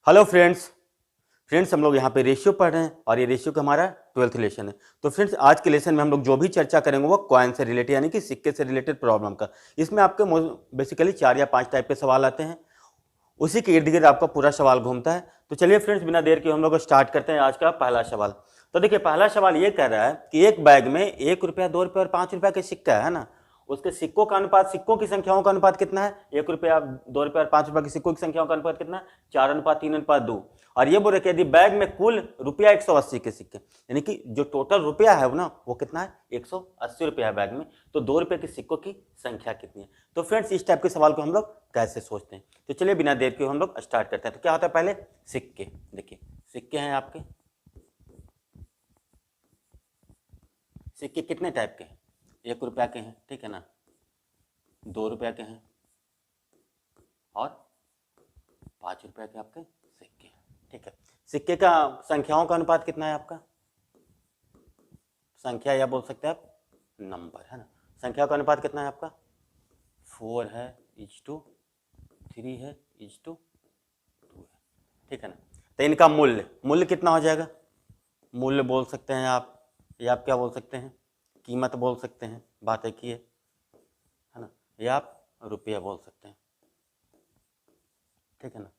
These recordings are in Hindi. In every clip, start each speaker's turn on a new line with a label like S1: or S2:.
S1: हेलो फ्रेंड्स हम लोग यहाँ पे रेशियो पढ़ रहे हैं और ये रेशियो का हमारा 12th लेसन है। तो फ्रेंड्स आज के लेसन में हम लोग जो भी चर्चा करेंगे वो कॉइन से रिलेटेड यानी कि सिक्के से रिलेटेड प्रॉब्लम का। इसमें आपके बेसिकली 4 या 5 टाइप के सवाल आते हैं, उसी के इर्द गिर्द आपका पूरा सवाल घूमता है। तो चलिए फ्रेंड्स बिना देर के हम लोग स्टार्ट करते हैं आज का पहला सवाल। तो देखिए पहला सवाल ये कह रहा है कि एक बैग में 1 रुपया, 2 रुपया और 5 रुपया के सिक्का है ना, उसके सिक्कों का अनुपात, सिक्कों की संख्याओं का अनुपात कितना है? 1 रुपया, 2 रुपया और 5 रुपया के सिक्कों की संख्याओं का अनुपात कितना है? 4:3:2। और ये बोल रहे कि यदि बैग में कुल रुपया 180 के सिक्के, यानी कि जो टोटल रुपया है ना वो कितना है? 180 रुपया है बैग में, तो 2 रुपये के सिक्कों की संख्या कितनी है? तो फ्रेंड्स इस टाइप के सवाल को हम लोग कैसे सोचते हैं, तो चलिए बिना देर के हम लोग स्टार्ट करते हैं। तो क्या होता है, पहले सिक्के। देखिए सिक्के हैं आपके, सिक्के कितने टाइप के हैं? 1 रुपया के हैं, ठीक है ना, 2 रुपया के हैं और 5 रुपया के आपके सिक्के हैं, ठीक है। सिक्के का संख्याओं का अनुपात कितना है आपका? संख्या या बोल सकते हैं आप नंबर, है ना। संख्या का अनुपात कितना है आपका? 4 है 3 है 2 है, ठीक है ना। तो इनका मूल्य कितना हो जाएगा? मूल्य बोल सकते हैं आप, या आप क्या बोल सकते हैं? कीमत बोल सकते हैं, बात एक ही है ना, या आप रुपया बोल सकते हैं, ठीक है ना।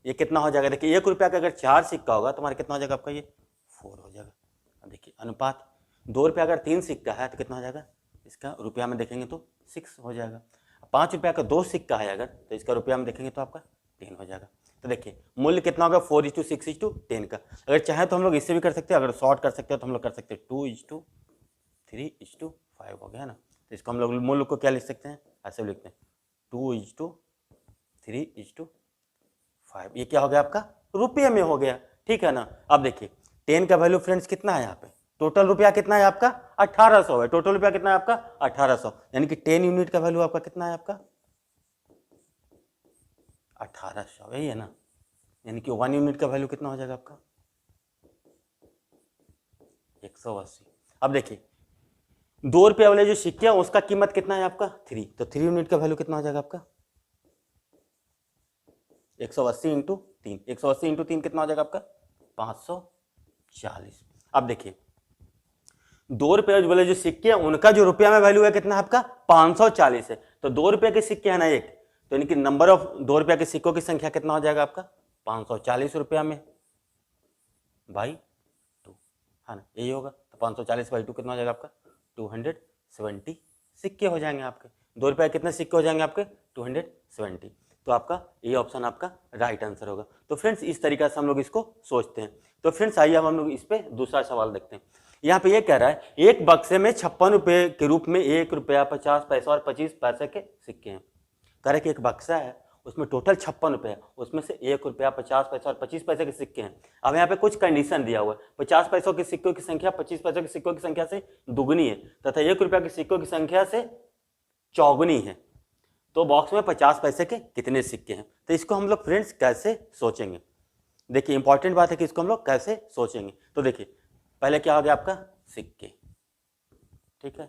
S1: ये कितना हो जाएगा? देखिए 1 रुपया का अगर 4 सिक्का होगा तो हमारा कितना हो जाएगा आपका? ये 4 हो जाएगा। अब देखिए अनुपात, 2 रुपया अगर 3 सिक्का है तो कितना हो जाएगा इसका? रुपया में देखेंगे तो 6 हो जाएगा। 5 रुपया का 2 सिक्का है अगर, तो इसका रुपया में देखेंगे तो आपका 10 हो जाएगा। तो देखिए मूल्य कितना होगा? 4:6:10 का। अगर चाहे तो हम लोग इससे भी कर सकते हैं, अगर शॉर्ट कर सकते हैं तो हम लोग कर सकते हैं 2:3:5 हो गया, है ना। तो इसको हम लोग मूल्य को क्या लिख सकते हैं? ऐसे लिखते हैं 2:3:5। ये क्या हो गया आपका? रुपये में हो गया, ठीक है ना। अब देखिए 10 का वैल्यू फ्रेंड्स कितना है यहाँ पे? टोटल रुपया कितना है आपका? 1800 है। टोटल रुपया कितना है आपका? 1800, यानी कि 10 यूनिट का वैल्यू आपका कितना है आपका? 1800, यही है ना। यानी कि 1 यूनिट का वैल्यू कितना हो जाएगा आपका? 180। अब देखिए 2 रुपये वाले जो सिक्के हैं उसका कीमत कितना है आपका? 3, तो 3 यूनिट का वैल्यू कितना हो जाएगा आपका? 180 इंटू 3, 180 इंटू 3 कितना हो जाएगा आपका? 540। अब देखिए 2 रुपये वाले जो सिक्के हैं उनका जो रुपया में वैल्यू है कितना है आपका? 540 है। तो 2 रुपये के सिक्के है ना एक, तो यानी कि नंबर ऑफ 2 रुपया के सिक्कों की संख्या कितना हो जाएगा आपका? 540 रुपया में बाई 2, है ना, यही होगा। तो 540 बाई 2 कितना हो जाएगा आपका? 270 सिक्के हो जाएंगे आपके। 2 रुपये कितने सिक्के हो जाएंगे आपके? 270। तो आपका ये ऑप्शन आपका राइट आंसर होगा। तो फ्रेंड्स इस तरीका से हम लोग इसको सोचते हैं। तो फ्रेंड्स आइए हम लोग इस पे दूसरा सवाल देखते हैं। यहाँ पे ये कह रहा है एक बक्से में 56 रुपये के रूप में 1 रुपया, 50 पैसा और 25 पैसे के सिक्के हैं। कह रहे कि एक बक्सा है उसमें टोटल 56 रुपये है, उसमें से 1 रुपया, 50 पैसा और 25 पैसे के सिक्के हैं। अब यहाँ पे कुछ कंडीशन दिया हुआ है, 50 पैसों के सिक्कों की संख्या 25 पैसों के सिक्कों की संख्या से दुगनी है तथा 1 रुपया के सिक्कों की संख्या से चौगुनी है। तो बॉक्स में 50 पैसे के कितने सिक्के हैं? तो इसको हम लोग फ्रेंड्स कैसे सोचेंगे? देखिए इंपॉर्टेंट बात है कि इसको हम लोग कैसे सोचेंगे। तो देखिए पहले क्या हो गया आपका? सिक्के, ठीक है।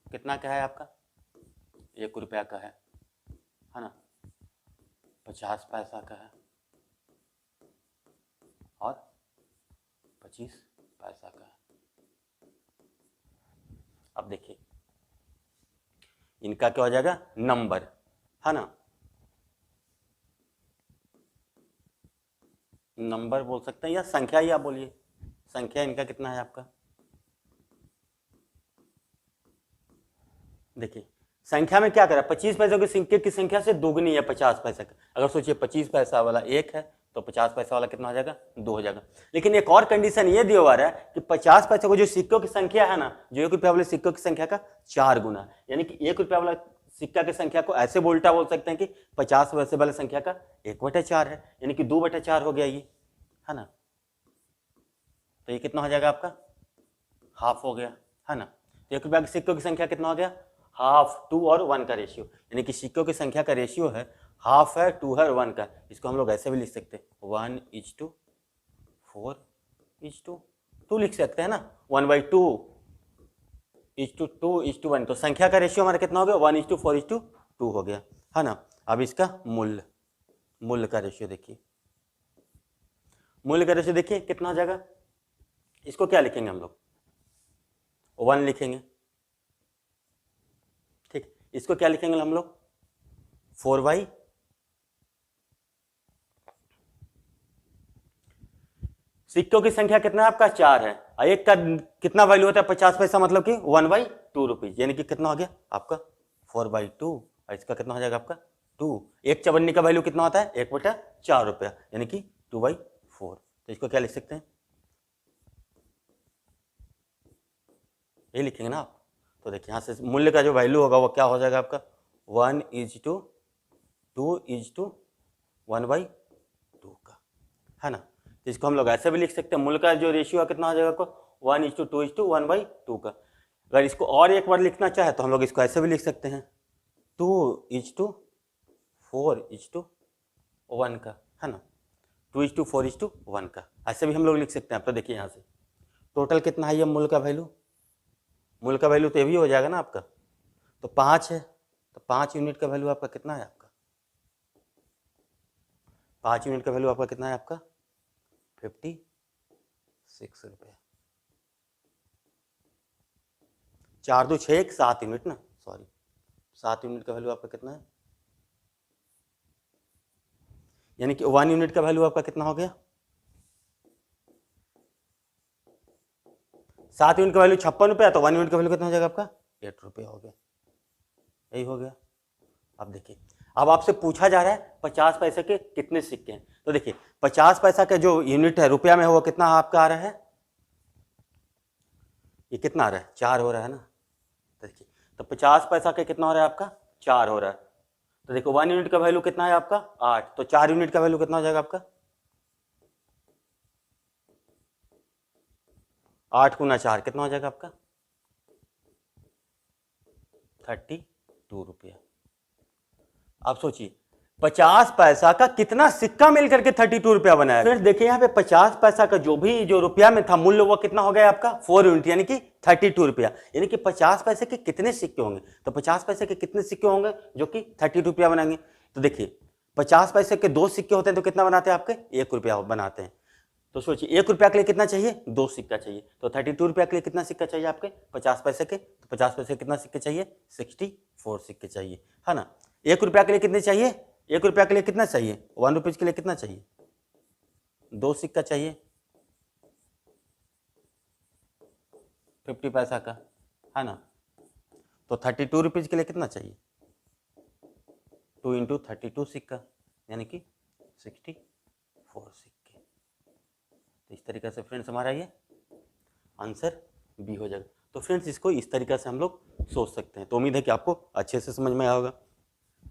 S1: कितना का है आपका? 1 रुपया का है ना, 50 पैसा का है और 25 पैसा का है। अब देखिए इनका क्या हो जाएगा? नंबर, है ना, नंबर बोल सकते हैं या संख्या ही आप बोलिए। संख्या इनका कितना है आपका? देखिए संख्या में क्या करा, 25 पैसों के सिक्के की संख्या से दोगुनी है 50 पैसा का। अगर सोचिए 25 पैसा वाला 1 है तो 50 पैसा वाला कितना हो जाएगा? 2 हो जाएगा। लेकिन एक और कंडीशन ये दिया हुआ है कि 50 पैसे को जो सिक्कों की संख्या है ना, जो 1 रुपया वाले सिक्कों की संख्या का 4 गुना, यानी कि 1 रुपया वाला सिक्का की संख्या को ऐसे उल्टा बोल सकते हैं कि 50 पैसे वाले संख्या का 1/4 है, यानी कि 2/4 हो गया ये, है ना। तो ये कितना हो जाएगा आपका? हाफ हो गया, है ना। तो 1 रुपया के सिक्कों की संख्या कितना हो गया? हाफ, 2 और 1 का रेशियो, यानी कि सिक्कों की संख्या का रेशियो है हाफ है, 2 है और 1 का। इसको हम लोग ऐसे भी लिख सकते हैं 1:4:2 लिख सकते हैं ना, 1/2:2:1। तो संख्या का रेशियो हमारा कितना हो गया? 1:4:2 हो गया, है ना। अब इसका मूल्य, मूल्य का रेशियो देखिए, मूल्य का रेशियो देखिए कितना हो जाएगा। इसको क्या लिखेंगे हम लोग, 1 लिखेंगे, ठीक। इसको क्या लिखेंगे हम लोग, 4/, सिक्कों की संख्या कितना है आपका, 4 है, और एक का कितना वैल्यू होता है, 50 पैसा, मतलब कि 1/2 रुपीज, यानी कि कितना हो गया आपका 4/2, और इसका कितना हो जाएगा आपका 2। एक चवन्नी का वैल्यू कितना होता है, 1/4 रुपया, यानी कि 2/4। तो इसको क्या लिख सकते हैं, ये लिखेंगे ना आप। तो देखिए यहाँ से मूल्य का जो वैल्यू होगा वो क्या हो जाएगा आपका 1:2 का, है ना। तो इसको हम लोग ऐसे भी लिख सकते हैं, मूल्य का जो रेशियो है कितना हो जाएगा आपको 1:2 का। अगर इसको और एक बार लिखना चाहे तो हम लोग इसको ऐसे भी लिख सकते हैं 2:4:1 का, है ना, 2:4:1 का, ऐसे भी हम लोग लिख सकते हैं। अब तो देखिए यहाँ से टोटल कितना है ये मूल्य का वैल्यू, मूल्य का वैल्यू तो ये भी हो जाएगा ना आपका, तो 5 है, तो 5 यूनिट का वैल्यू आपका कितना है, आपका 5 यूनिट का वैल्यू आपका कितना है, आपका 56 रुपया। 4 2 6 7 यूनिट ना, सॉरी 7 यूनिट का वैल्यू आपका कितना है, यानी कि 1 यूनिट का वैल्यू आपका कितना हो गया, 7 यूनिट का वैल्यू 56 रुपया, तो 1 यूनिट का वैल्यू कितना हो जाएगा आपका 8 रुपया हो गया, यही हो गया। अब देखिए, अब आपसे पूछा जा रहा है 50 पैसे के कितने सिक्के हैं, तो देखिए 50 पैसा का जो यूनिट है रुपया में, वो कितना आपका आ रहा है, ये कितना आ रहा है, 4 हो रहा है ना। तो देखिए, तो 50 पैसा का कितना हो रहा है आपका 4 हो रहा है, तो देखो 1 यूनिट का वैल्यू कितना है आपका 8, तो 4 यूनिट का वैल्यू कितना हो जाएगा आपका 8 गुना 4 कितना हो जाएगा आपका 32 रुपया। आप सोचिए 50 पैसा का कितना सिक्का मिलकर के 32 रुपया बनाया। फिर देखिए यहाँ पे 50 पैसा का जो रुपया में था मूल्य, वो कितना हो गया आपका 4 यूनिट, यानी कि 32 रुपया, यानी कि 50 पैसे के कितने सिक्के होंगे, तो 50 पैसे के कितने सिक्के होंगे जो कि 32 रुपया बनाएंगे। तो देखिए 50 पैसे के 2 सिक्के होते हैं तो कितना बनाते हैं आपके 1 रुपया बनाते हैं। तो सोचिए 1 रुपया के लिए कितना चाहिए 2 सिक्का चाहिए, तो 32 रुपया के लिए कितना सिक्का चाहिए आपके 50 पैसे के, तो 50 पैसे के कितना सिक्के चाहिए 64 सिक्के चाहिए, है ना। 1 रुपया के लिए कितने चाहिए, 1 रुपया के लिए कितना चाहिए 1 रुपीज के लिए कितना चाहिए 2 सिक्का चाहिए 50 पैसा का, है ना। तो 32 रुपीज के लिए कितना चाहिए 2 × 32 सिक्का, यानी कि 64 सिक्के। तो इस तरीके से फ्रेंड्स हमारा ये आंसर बी हो जाएगा। तो फ्रेंड्स इसको इस तरीके से हम लोग सोच सकते हैं। तो उम्मीद है कि आपको अच्छे से समझ में आया होगा।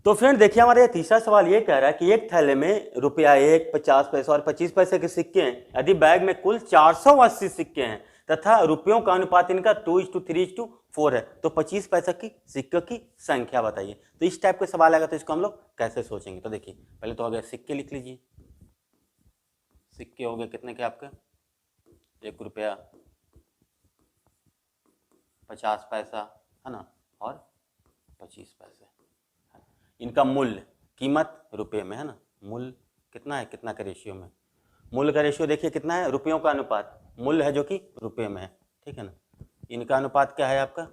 S1: तो फ्रेंड देखिए हमारा तीसरा सवाल ये कह रहा है कि एक थैले में रुपया 1, 50 पैसे और 25 पैसे के सिक्के हैं, यदि बैग में कुल 480 सिक्के हैं तथा रुपयों का अनुपात इनका 2:3:4 है, तो 25 पैसे की सिक्के की संख्या बताइए। तो इस टाइप का सवाल आएगा तो इसको हम लोग कैसे सोचेंगे। तो देखिए पहले तो हो गया सिक्के लिख लीजिए, सिक्के हो गए कितने के आपके 1 रुपया, 50 पैसा, है ना, और 25 पैसे। इनका मूल्य कीमत रुपए में, है ना, मूल्य कितना है, कितना का रेशियो में, मूल्य का रेशियो देखिए कितना है, रुपयों का अनुपात, मूल्य है जो कि रुपए में है, ठीक है ना। इनका अनुपात क्या है आपका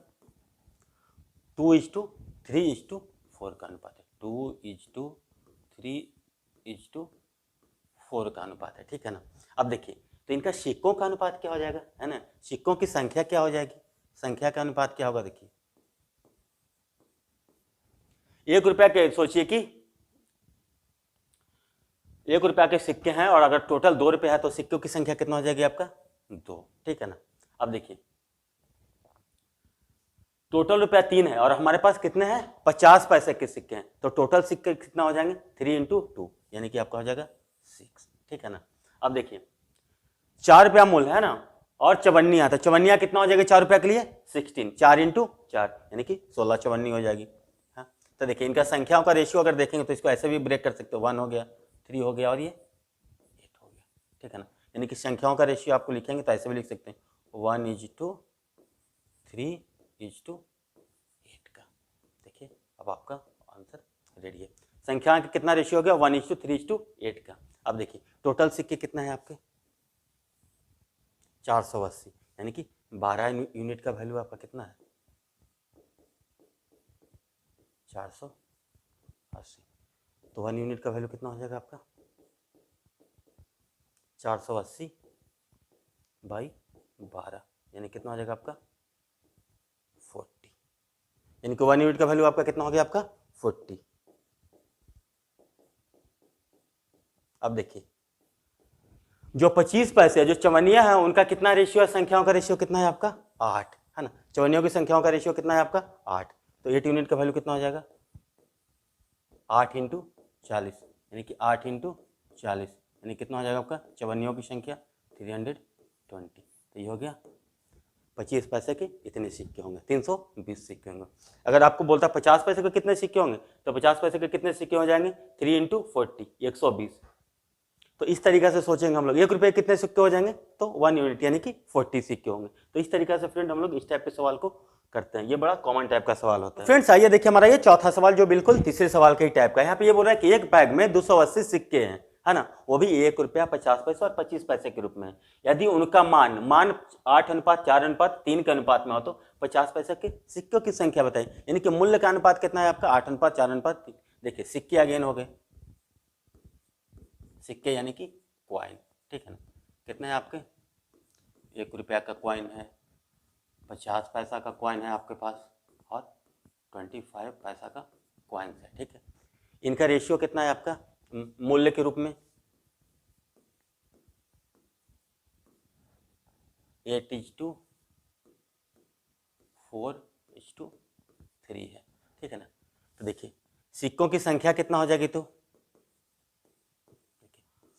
S1: 2:3:4 का अनुपात है, 2:3:4 का अनुपात है, ठीक है ना। अब देखिए तो इनका सिक्कों का अनुपात क्या हो जाएगा, है ना, सिक्कों की संख्या क्या हो जाएगी, संख्या का अनुपात क्या होगा। देखिए 1 रुपया के, सोचिए कि 1 रुपया के सिक्के हैं और अगर टोटल 2 रुपये है तो सिक्कों की संख्या कितना हो जाएगी आपका 2, ठीक है ना। अब देखिए टोटल रुपया 3 है और हमारे पास कितने हैं 50 पैसे के सिक्के हैं, तो टोटल सिक्के कितना हो जाएंगे 3 × 2, यानी कि आपका हो जाएगा 6, ठीक है ना। अब देखिए 4 रुपया मूल्य है ना, और चवन्निया, तो चवन्निया कितना हो जाएगा 4 रुपया के लिए 16, 4 × 4 यानी कि 16 चवन्नी हो जाएगी। हाँ, तो देखिए इनका संख्याओं का रेशियो अगर देखेंगे तो इसको ऐसे भी ब्रेक कर सकते हो, 1 हो गया, 3 हो गया और ये 8 हो गया, ठीक है ना। यानी कि संख्याओं का रेशियो आपको लिखेंगे तो ऐसे भी लिख सकते हैं 1:3:8 का। देखिए अब आपका आंसर रेडी है। संख्या का कितना रेशियो हो गया 1:3:8 का। अब देखिए टोटल सिक्के कितना है आपके 480, यानी कि 12 यूनिट का वैल्यू आपका कितना है 480। तो 1 यूनिट का वैल्यू कितना हो जाएगा आपका 480 बाई 12, यानी कितना हो जाएगा आपका 40, यानी कि 1 यूनिट का वैल्यू आपका कितना हो गया आपका 40। अब देखिए जो 25 पैसे जो चवनिया है उनका कितना रेशियो है, संख्याओं का रेशियो कितना है आपका 8 है ना, चवनियों की संख्याओं का रेशियो कितना है आपका 8। तो 8 यूनिट का वैल्यू कितना हो जाएगा 8 × 40, यानी कि 8 × 40, यानी कितना हो जाएगा आपका चवनियों की संख्या 320। तो ये हो गया 25 पैसे के इतने सिक्के होंगे, 320 सिक्के होंगे। अगर आपको बोलता 50 पैसे के कितने सिक्के होंगे तो 50 पैसे के कितने सिक्के हो जाएंगे 3 × 40 120। तो इस तरीके से सोचेंगे हम लोग 1 रुपये कितने सिक्के हो जाएंगे तो 1 यूनिट यानी कि 40 सिक्के होंगे। तो इस तरीके से फ्रेंड हम लोग इस टाइप के सवाल को करते हैं, ये बड़ा कॉमन टाइप का सवाल होता है। फ्रेंड्स आइए देखिए हमारा ये चौथा सवाल जो बिल्कुल तीसरे सवाल के ही टाइप का है। यहाँ पे ये बोल रहा है कि एक बैग में 280 सिक्के हैं, है ना, वो भी 1 रुपया 50 पैसे और 25 पैसे के रूप में है। यदि उनका मान 8:4:3 के अनुपात में हो तो 50 पैसे के सिक्कों की संख्या बताइए, यानी कि मूल्य का अनुपात कितना है आपका 8:4:3। देखिए सिक्के अगेन हो गए, सिक्के यानी कि क्वाइन, ठीक है ना, कितने हैं आपके 1 रुपया का क्वाइन है, 50 पैसा का क्वाइन है आपके पास और 25 पैसा का क्वाइन है, ठीक है। इनका रेशियो कितना है आपका मूल्य के रूप में 8:4:3 है, ठीक है ना। तो देखिए सिक्कों की संख्या कितना हो जाएगी, तो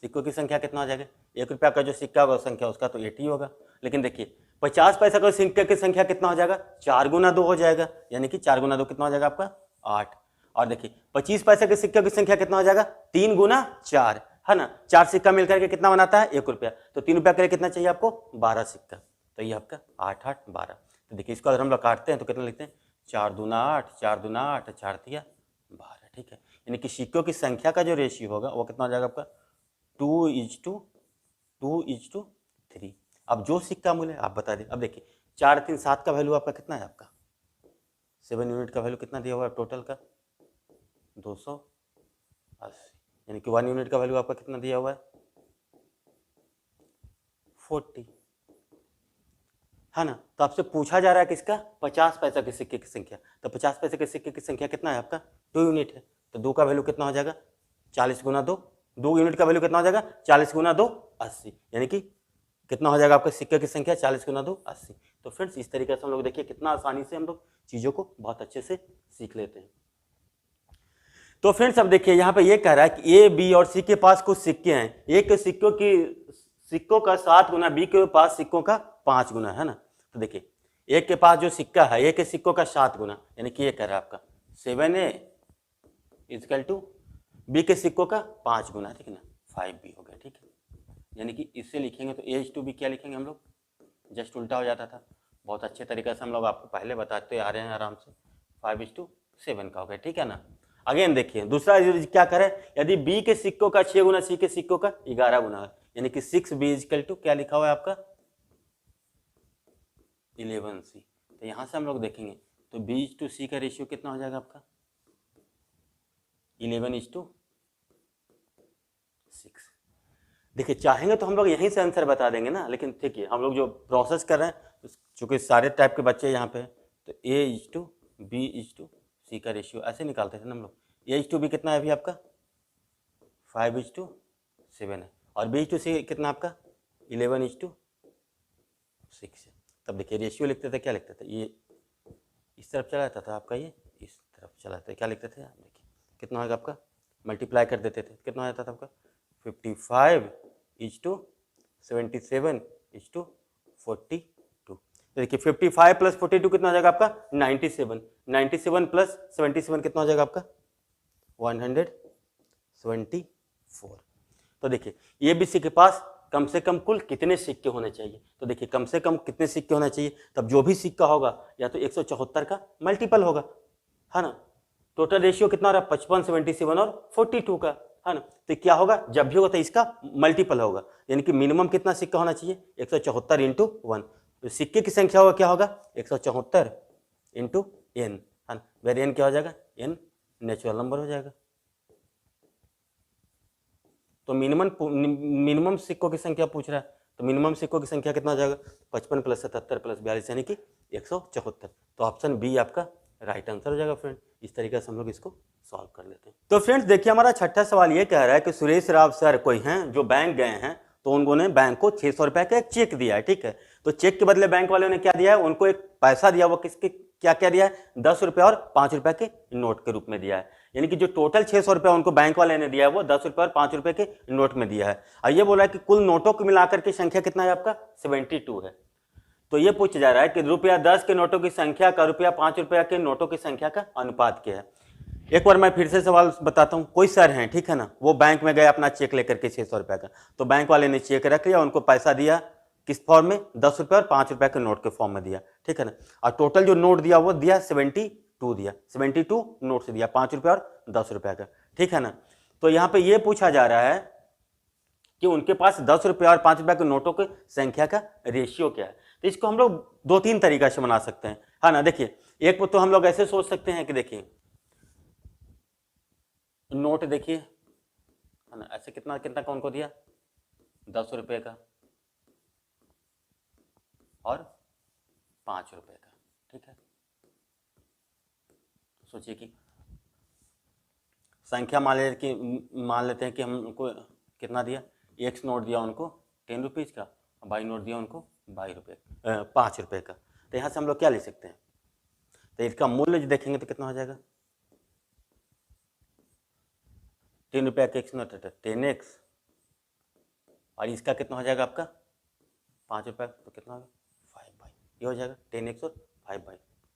S1: सिक्कों की संख्या कितना हो जाएगा 1 रुपया का जो सिक्का होगा संख्या उसका तो 8 ही होगा, लेकिन देखिए 50 पैसा का सिक्के की संख्या कितना हो जाएगा 4 × 2 हो जाएगा, यानी कि 4 × 2 कितना हो जाएगा आपका 8। और देखिए 25 पैसे के सिक्के की संख्या कितना हो जाएगा 3 × 4, है ना, 4 सिक्का मिलकर के कितना बनाता है 1 रुपया, तो 3 रुपया के लिए कितना चाहिए आपको 12 सिक्का, तो ये आपका 8 8 12। तो देखिए इसको अगर हम लोग काटते हैं तो कितना लिखते हैं 4 दूना 8 4 दूना 8 4 तिया 12, ठीक है। यानी कि सिक्कों की संख्या का जो रेशियो होगा वो कितना हो जाएगा आपका 2:3। अब जो सिक्का मूल्य आप बता दें। अब देखिए 4 3 7 का वैल्यू आपका कितना है आपका 7 यूनिट का वैल्यू कितना दिया हुआ है टोटल का 280, यानी कि 1 यूनिट का वैल्यू आपका कितना दिया हुआ है 40, है ना। तो आपसे पूछा जा रहा है किसका 50 पैसा के सिक्के की संख्या, तो 50 पैसे के सिक्के की संख्या कितना है आपका 2 यूनिट है, तो 2 का वैल्यू कितना हो जाएगा 40 × 2, 2 यूनिट का वैल्यू कितना हो जाएगा 40 × 2 80, यानी कि कितना हो जाएगा आपका सिक्के की संख्या 40 × 2 80। तो फ्रेंड्स इस तरीके से हम लोग देखिए कितना आसानी से हम लोग चीज़ों को बहुत अच्छे से सीख लेते हैं। तो फ्रेंड्स अब देखिए यहाँ पे ये कह रहा है कि ए बी और सी के पास कुछ सिक्के हैं, एक सिक्कों का 7 गुना, बी के पास सिक्कों का 5 गुना, है ना। तो देखिए एक के पास जो सिक्का है एक के सिक्कों का 7 गुना, यानी कि ये कह रहा है आपका 7A = बी के सिक्कों का 5 गुना, ठीक है ना, 5B हो गया, ठीक है। यानी कि इससे लिखेंगे तो A/B क्या लिखेंगे हम लोग, जस्ट उल्टा हो जाता था, बहुत अच्छे तरीके से हम लोग आपको पहले बताते आ रहे हैं आराम से, 5:7 का हो गया, ठीक है ना। अगेन देखिए दूसरा क्या करे, यदि B के सिक्कों का 6 गुना, C के सिक्कों का 11 गुना है, यानी कि 6B = क्या लिखा हुआ है आपका 11C। तो यहाँ से हम लोग देखेंगे तो B/C का रेशियो कितना हो जाएगा आपका 11:6। देखिए चाहेंगे तो हम लोग यहीं से आंसर बता देंगे ना, लेकिन ठीक है हम लोग जो प्रोसेस कर रहे हैं चूंकि सारे टाइप के बच्चे यहाँ पे, तो A/B/C का रेशियो ऐसे निकालते थे ना हम लोग। A/B कितना है अभी आपका 5:7 है, और B/C कितना आपका 11:6 है। तब देखिए रेशियो लिखते थे, क्या लिखते थे, ये इस तरफ चला जाता था आपका, ये इस तरफ चला जाता है, क्या लिखते थे देखिए कितना होगा आपका, मल्टीप्लाई कर देते थे, कितना हो जाता था आपका 55:77:42। तो देखिए 55 + 42 कितना हो जाएगा आपका 97, 97 + 77 कितना हो जाएगा आपका 174। तो देखिए ये बी सी के पास कम से कम कुल कितने सिक्के होने चाहिए, तो देखिए कम से कम कितने सिक्के होने चाहिए, तब जो भी सिक्का होगा या तो 174 का मल्टीपल होगा, है ना, टोटल रेशियो कितना हो रहा है 55, 77 और 42 का, है ना। तो क्या होगा, जब भी होता है इसका मल्टीपल होगा, यानी कि मिनिमम कितना सिक्का होना चाहिए 174 इंटू 1। तो सिक्के की संख्या होगा क्या होगा 174 इंटू एन, है ना। वेर एन क्या हो जाएगा, एन नेचुरल नंबर हो जाएगा। तो मिनिमम सिक्कों की संख्या पूछ रहा है, तो मिनिमम सिक्कों की संख्या कितना हो जाएगा 55 + 77 + 42 यानी कि 174। तो ऑप्शन बी आपका राइट आंसर हो जाएगा फ्रेंड। इस तरीके से हम लोग इसको सॉल्व कर लेते हैं। तो फ्रेंड्स देखिए हमारा छठा सवाल ये कह रहा है कि सुरेश राव सर कोई हैं जो बैंक गए हैं, तो उन्होंने बैंक को 600 रुपए का एक चेक दिया है, ठीक है। तो चेक के बदले बैंक वालों ने क्या दिया है, उनको एक पैसा दिया, वो किसके क्या क्या दिया है 10 रुपए और 5 रुपए के नोट के रूप में दिया है। यानी कि जो टोटल 600 रुपए उनको बैंक वाले ने दिया है वो 10 रुपए और 5 रुपए के नोट में दिया है। और ये बोला है कि कुल नोटों को मिलाकर की संख्या कितना है आपका 72 है। तो ये पूछा जा रहा है कि ₹10 के नोटों की संख्या का ₹5 के नोटों की संख्या का अनुपात क्या है। एक बार मैं फिर से सवाल बताता हूँ। कोई सर हैं, ठीक है ना, वो बैंक में गए अपना चेक लेकर के 600 रुपए का, तो बैंक वाले ने चेक रख लिया, उनको पैसा दिया किस फॉर्म में 10 रुपए और 5 रुपए के नोट के फॉर्म में दिया, ठीक है ना। और टोटल जो नोट दिया वो दिया 72 दिया, 72 नोट से दिया 5 रुपए और 10 रुपए का, ठीक है ना। तो यहाँ पे ये पूछा जा रहा है कि उनके पास 10 रुपए और 5 रुपए के नोटों की संख्या का रेशियो क्या है। तो इसको हम लोग 2-3 तरीका से बना सकते हैं, है ना। देखिए एक तो हम लोग ऐसे सोच सकते हैं कि देखिए नोट देखिए, है ना, ऐसे कितना कितना का उनको दिया 10 रुपए का और 5 रुपए का, ठीक है। सोचिए कि संख्या मान लेते हैं कि हमको कितना दिया, एक्स नोट दिया उनको 10 रुपीज़ का, वाई नोट दिया उनको 5 रुपए का। तो यहाँ से हम लोग क्या ले सकते हैं, तो इसका मूल्य जो देखेंगे तो कितना हो जाएगा 10 रुपये का एक्स नोट 10x, और इसका कितना हो जाएगा आपका 5 रुपये, तो कितना होगा 5 बाई, ये हो जाएगा 10x और 5 बाई,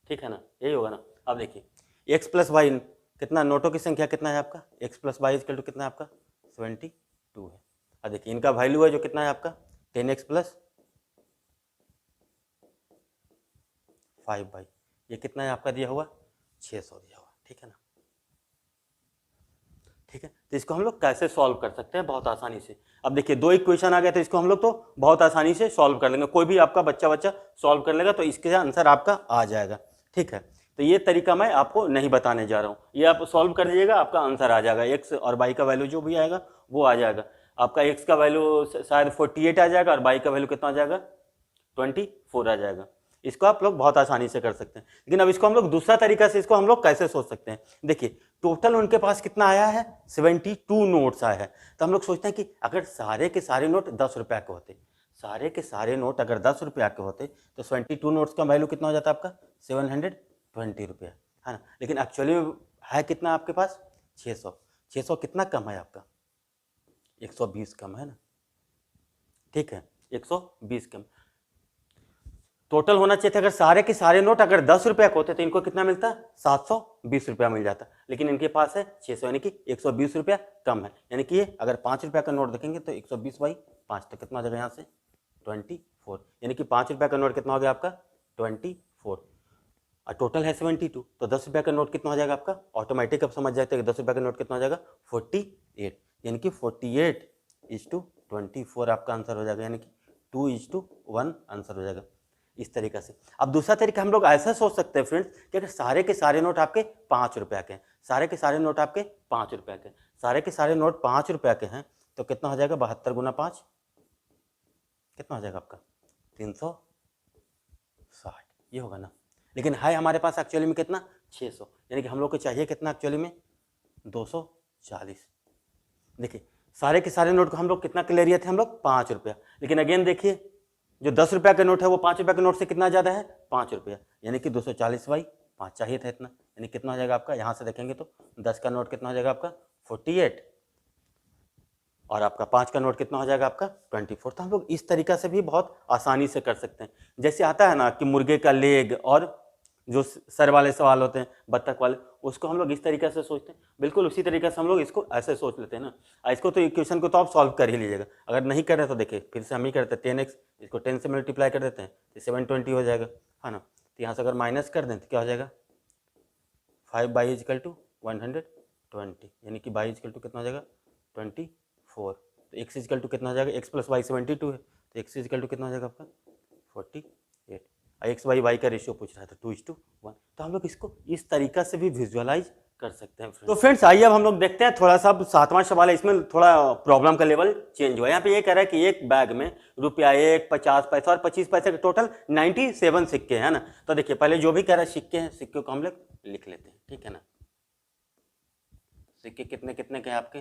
S1: ठीक है ना, यही होगा ना। अब देखिए x + y कितना, नोटों की संख्या कितना है आपका x + y = कितना है आपका 72 है। अब देखिए इनका वैल्यू है जो कितना है आपका 10x + 5 बाई, ये कितना है आपका दिया हुआ 600 दिया हुआ, ठीक है ना, ठीक है। तो इसको हम लोग कैसे सॉल्व कर सकते हैं बहुत आसानी से। अब देखिए 2 इक्वेशन आ गए, तो इसको हम लोग तो बहुत आसानी से सॉल्व कर लेंगे, कोई भी आपका बच्चा सॉल्व कर लेगा तो इसके आंसर आपका आ जाएगा, ठीक है। तो ये तरीका मैं आपको नहीं बताने जा रहा हूँ, ये आप सॉल्व कर लीजिएगा, आपका आंसर आ जाएगा। एक्स और वाई का वैल्यू जो भी आएगा वो आ जाएगा। आपका एक्स का वैल्यू शायद 48 आ जाएगा और वाई का वैल्यू कितना आ जाएगा 24 आ जाएगा। इसको आप लोग बहुत आसानी से कर सकते हैं। लेकिन अब इसको हम लोग दूसरा तरीका से इसको हम लोग कैसे सोच सकते हैं, देखिए टोटल उनके पास कितना आया है 72 नोट्स आया है। तो हम लोग सोचते हैं कि अगर सारे के सारे नोट 10 रुपये के होते, सारे के सारे नोट अगर 10 रुपये के होते तो 72 नोट्स का वैल्यू कितना हो जाता आपका 720 रुपया, है ना। लेकिन एक्चुअली है कितना आपके पास 600 कितना कम है आपका 120 कम है ना, ठीक है 120 कम। टोटल होना चाहिए था अगर सारे के सारे नोट अगर 10 रुपये का होते तो इनको कितना मिलता 720 रुपया मिल जाता, लेकिन इनके पास है 600 यानी कि 120 रुपया कम है। यानी कि ये अगर 5 रुपये का नोट देखेंगे तो 120 बाई 5 तो कितना हो जाएगा यहाँ से 24, यानी कि 5 रुपये का नोट कितना हो गया आपका 24 और टोटल है 72, तो 10 रुपये का नोट कितना हो जाएगा आपका ऑटोमेटिक अब समझ जाते हैं कि 10 रुपये का नोट कितना हो जाएगा 48, यानी कि 48:24 आपका आंसर हो जाएगा, यानी कि 2:1 आंसर हो जाएगा इस तरीके से। अब दूसरा तरीका हम लोग ऐसा सोच सकते हैं फ्रेंड्स कि अगर सारे के सारे नोट आपके 5 रुपये के हैं, सारे के सारे नोट आपके 5 रुपये के, सारे के सारे नोट 5 रुपये के हैं, तो कितना हो जाएगा 72 × 5 कितना हो जाएगा आपका 360, ये होगा ना। लेकिन है हमारे पास एक्चुअली में कितना 600, यानी कि हम लोग को चाहिए कितना एक्चुअली में 240। देखिए सारे के सारे नोट को हम लोग कितना के ले रहे थे हम लोग 5 रुपया, लेकिन अगेन देखिए जो 10 रुपये का नोट है वो 5 रुपये के नोट से कितना ज़्यादा है 5 रुपया, यानी कि 240/5 चाहिए था इतना, यानी कितना हो जाएगा आपका यहाँ से देखेंगे तो 10 का नोट कितना हो जाएगा आपका 48 और आपका 5 का नोट कितना हो जाएगा आपका 24। तो हम लोग इस तरीका से भी बहुत आसानी से कर सकते हैं। जैसे आता है ना कि मुर्गे का लेग और जो सर वाले सवाल होते हैं बत्तख वाले, उसको हम लोग इस तरीके से सोचते हैं, बिल्कुल उसी तरीके से हम लोग इसको ऐसे सोच लेते हैं ना। इसको तो इक्वेशन को तो आप सॉल्व कर ही लीजिएगा, अगर नहीं कर रहे तो देखिए फिर से हम ही करते हैं 10x, इसको 10 से मल्टीप्लाई कर देते हैं तो 720 हो जाएगा, है ना। तो यहाँ से अगर माइनस कर दें तो क्या हो जाएगा 5y इजकल टू 120, यानी कि y इजकल टू कितना हो जाएगा 24। तो x इजकल टू कितना हो जाएगा, x प्लस वाई 72 है, तो x इजकल टू कितना हो जाएगा आपका 48। एक्स बाई वाई का रेशियो पूछ रहा था 2:1। तो हम लोग इसको इस तरीका से भी विजुअलाइज कर सकते हैं। तो फ्रेंड्स आइए अब हम लोग देखते हैं थोड़ा सा, 7वां सवाल है, इसमें थोड़ा प्रॉब्लम का लेवल चेंज हुआ है। यहाँ पे ये कह रहा है कि एक बैग में रुपया 1, 50 पैसा और 25 पैसे के टोटल 97 सिक्के है ना। तो देखिए पहले जो भी कह रहा है सिक्के हैं, सिक्के को हम लोग लिख लेते हैं, ठीक है ना। सिक्के कितने कितने के हैं आपके,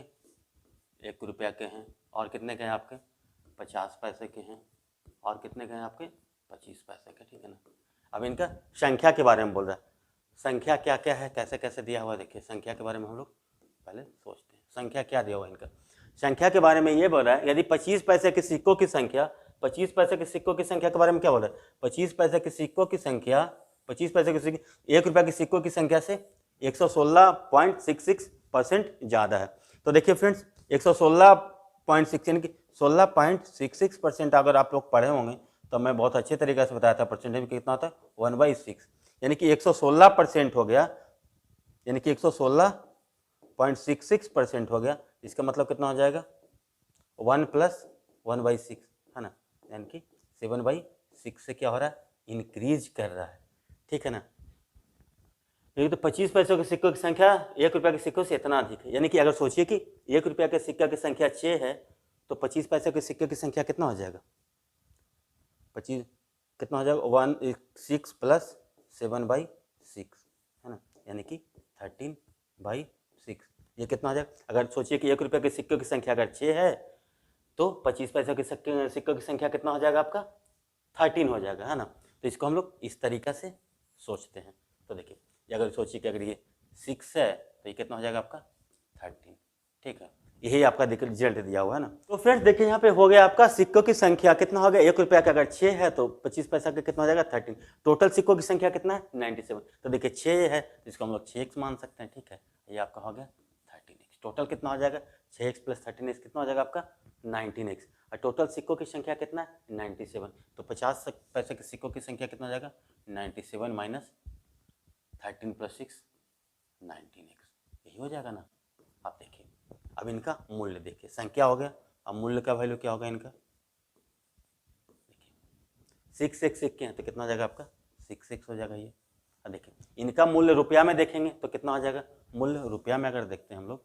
S1: 1 रुपया के हैं, और कितने के हैं आपके 50 पैसे के हैं, और कितने के हैं आपके 25 पैसे के, ठीक है ना। अब इनका संख्या के बारे में बोल रहा है, संख्या क्या क्या है, कैसे कैसे दिया हुआ, देखिए संख्या के बारे में हम लोग पहले सोचते हैं। संख्या क्या दिया हुआ है इनका, संख्या के बारे में ये बोल रहा है यदि 25 पैसे के सिक्कों की संख्या, 25 पैसे के सिक्कों की संख्या के बारे में क्या बोल रहा है, 25 पैसे के सिक्कों की संख्या, 25 पैसे के सिक्के 1 रुपया के सिक्कों की संख्या से 116.66% ज़्यादा है। तो देखिए फ्रेंड्स 116.6 यानी कि 16.66% अगर आप लोग पढ़े होंगे तो मैं बहुत अच्छे तरीके से बताया था, परसेंटेज कितना होता है 1/6, यानी कि 116% हो गया, यानी कि 116.66% हो गया। इसका मतलब कितना हो जाएगा 1 + 1/6 है ना, यानी कि 7/6 से क्या हो रहा है, इंक्रीज कर रहा है, ठीक है ना। ये तो 25 पैसों के सिक्कों की संख्या 1 रुपया के सिक्कों से इतना अधिक है, यानी कि अगर सोचिए कि 1 रुपया के सिक्का की संख्या 6 है तो 25 पैसे के सिक्के की संख्या कितना हो जाएगा, 25 कितना हो जाएगा 6 + 7/6 है ना, यानी कि 13/6। ये कितना हो जाएगा, अगर सोचिए कि 1 रुपये के सिक्कों की संख्या अगर 6 है तो 25 पैसे के सिक्कों की संख्या कितना हो जाएगा आपका 13 हो जाएगा, है ना। तो इसको हम लोग इस तरीका से सोचते हैं। तो देखिए अगर सोचिए कि अगर ये 6 है तो ये कितना हो जाएगा आपका 13, ठीक है। यही आपका रिजल्ट दिया हुआ है ना। तो फ्रेंड्स देखिए यहाँ पे हो गया आपका सिक्कों की संख्या कितना हो गया, 1 रुपया का अगर 6 है तो 25 पैसा का कितना हो जाएगा 13। टोटल सिक्कों की संख्या कितना है 97। तो देखिए 6 है तो इसको हम लोग 6x मान सकते हैं, ठीक है। ये आपका हो गया 13x। टोटल कितना हो जाएगा 6x + 13x कितना हो जाएगा आपका 19x। और टोटल सिक्कों की संख्या कितना है 97। तो 50 पैसे के सिक्कों की संख्या कितना हो जाएगा 97 - 13 + 6 19x, यही हो जाएगा ना। आप देखिए अब इनका मूल्य देखिए, संख्या हो गया, अब मूल्य का वैल्यू क्या होगा इनका, देखिए 6x सिक्के हैं तो कितना हो जाएगा आपका 6x हो जाएगा ये। अब देखिए इनका मूल्य रुपया में देखेंगे तो कितना हो जाएगा, मूल्य रुपया में अगर देखते हैं हम लोग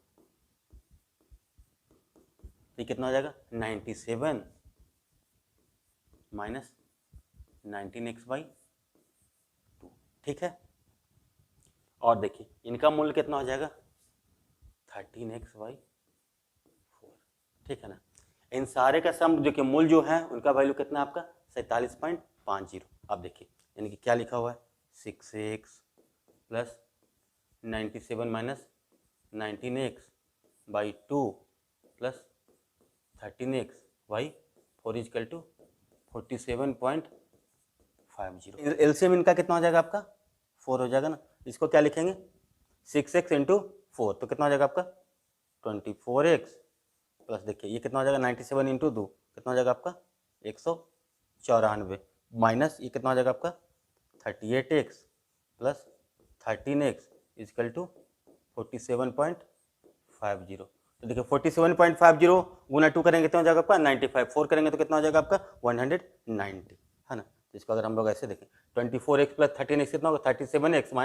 S1: तो कितना हो जाएगा 97 - 19x/2, ठीक है। और देखिए इनका मूल्य कितना हो जाएगा 13x/4, ठीक है ना। इन सारे का सम जो कि मूल्य जो है उनका वैल्यू कितना है आपका 47.50। अब देखिए यानी कि क्या लिखा हुआ है 6x + 97 - 19x/2 + 13x/4 = 47.50। एलसीएम इनका कितना हो जाएगा आपका 4 हो जाएगा ना। इसको क्या लिखेंगे 6x × 4 तो कितना हो जाएगा आपका 24x प्लस देखिए ये कितना हो जाएगा 97 × 2 कितना हो जाएगा आपका 194 माइनस ये कितना हो जाएगा आपका 38x + 13x = 47.50। तो देखिए 47.50 गुना 2 करेंगे कितना हो जाएगा आपका 95, 4 करेंगे तो कितना हो जाएगा आपका 190, है ना। तो इसको अगर हम लोग ऐसे देखें 24x + 13x कितना होगा 37x -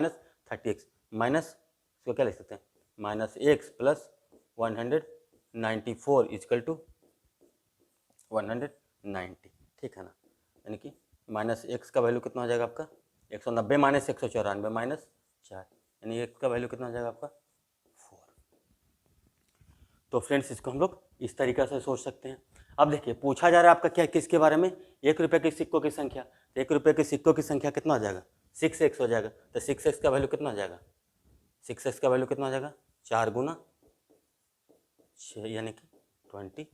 S1: 30x माइनस इसको क्या लिख सकते हैं -x + 194 = 190, ठीक है ना। यानी कि -x का वैल्यू कितना हो जाएगा आपका 190 - 194 -4, यानी x का वैल्यू कितना हो जाएगा आपका 4। तो फ्रेंड्स इसको हम लोग इस तरीका से सोच सकते हैं। अब देखिए पूछा जा रहा है आपका क्या किसके बारे में 1 रुपये के सिक्कों की संख्या। तो 1 रुपये के सिक्कों की संख्या कितना हो जाएगा 6x हो जाएगा। तो 6x का वैल्यू कितना हो जाएगा 6x का वैल्यू कितना हो जाएगा 4 × 6 यानी कि 24,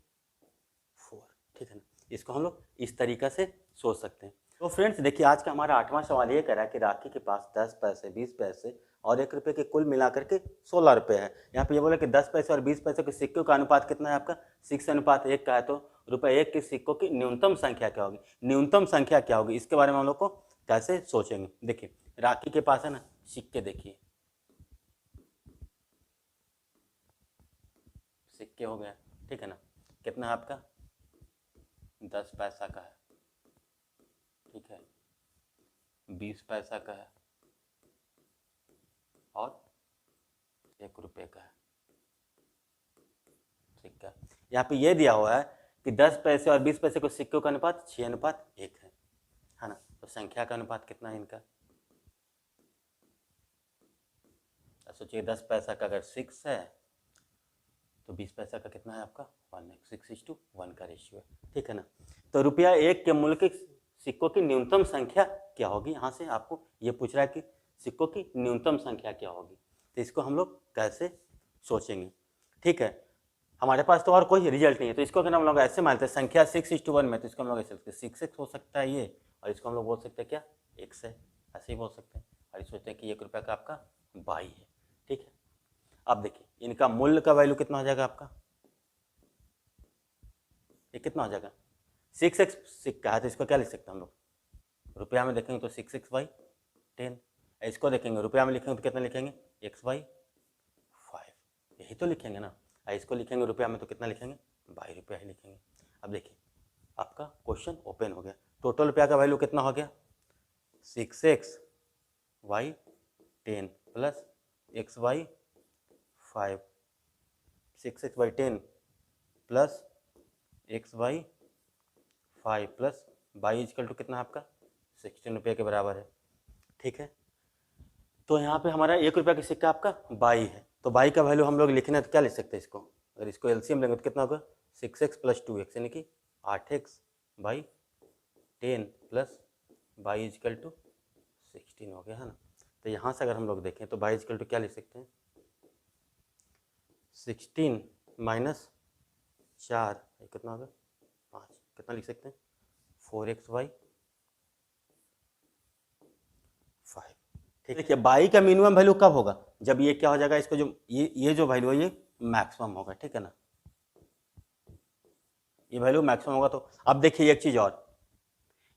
S1: ठीक है ना। इसको हम लोग इस तरीका से सोच सकते हैं। तो फ्रेंड्स देखिए आज का हमारा 8वां सवाल ये कह रहा है कि राखी के पास 10 पैसे 20 पैसे और 1 रुपये के कुल मिलाकर के 16 रुपये है। यहाँ पे ये बोला कि 10 पैसे और 20 पैसे के सिक्कों का अनुपात कितना है आपका 6:1 का है। तो रुपये 1 के सिक्कों की न्यूनतम संख्या क्या होगी, न्यूनतम संख्या क्या होगी, इसके बारे में हम लोग को कैसे सोचेंगे। देखिए राखी के पास है ना सिक्के, देखिए सिक्के हो गए, ठीक है ना। कितना है आपका, 10 पैसा का है, ठीक है, 20 पैसा का है और 1 रुपये का है सिक्का। यहाँ पे ये दिया हुआ है कि 10 पैसे और 20 पैसे को सिक्कों का अनुपात 6:1 है ना। तो संख्या का अनुपात कितना है इनका, सोचिए 10 पैसा का अगर 6 है तो 20 पैसा का कितना है आपका 1 है, 6:1 का रेशियो है, ठीक है ना। तो रुपया 1 के मूल्य के सिक्कों की न्यूनतम संख्या क्या होगी, यहाँ से आपको ये पूछ रहा है कि सिक्कों की न्यूनतम संख्या क्या होगी। तो इसको हम लोग कैसे सोचेंगे, ठीक है। हमारे पास तो और कोई रिजल्ट नहीं है, तो इसको अगर हम लोग ऐसे मानते हैं संख्या 6:1 में, तो इसको हम लोग ऐसे सकते हैं 6x हो सकता है ये, और इसको हम लोग बोल सकते हैं क्या x है, ऐसे ही बोल सकते हैं। और सोचते हैं कि 1 रुपये का आपका 22 है, ठीक है। अब देखिए इनका मूल्य का वैल्यू कितना हो जाएगा आपका, ये कितना हो जाएगा 6x सिक्का है, तो इसको क्या लिख सकते हैं हम लोग, रुपया में देखेंगे तो 6x/10, इसको देखेंगे रुपया में लिखेंगे तो कितना लिखेंगे x/5, यही तो लिखेंगे ना। इसको लिखेंगे रुपया में तो कितना लिखेंगे 22 रुपया ही लिखेंगे। अब देखिए आपका क्वेश्चन ओपन हो गया। टोटल रुपया का वैल्यू कितना हो गया 6x/10 plus x/5, 6x/10 plus x/5 plus 22 = कितना है आपका 16 रुपये के बराबर है, ठीक है। तो यहाँ पे हमारा 1 रुपया का सिक्का आपका 22 है, तो 22 का वैल्यू हम लोग लिखना है तो क्या लिख सकते हैं इसको, अगर इसको एलसीएम लेंगे तो कितना होगा 6x + 2x यानी कि 8x/10 प्लस 22 = 16 हो गया, है ना। तो यहाँ से अगर हम लोग देखें तो 22 = क्या लिख सकते हैं 16 - 4 कितना होगा 5, कितना लिख सकते हैं 4x/5। ठीक, देखिए 22 का मिनिमम वैल्यू कब होगा, जब ये क्या हो जाएगा, इसको जो ये जो वैल्यू है ये मैक्सिमम होगा, ठीक है ना, ये वैल्यू मैक्सिमम होगा। तो अब देखिए एक चीज और,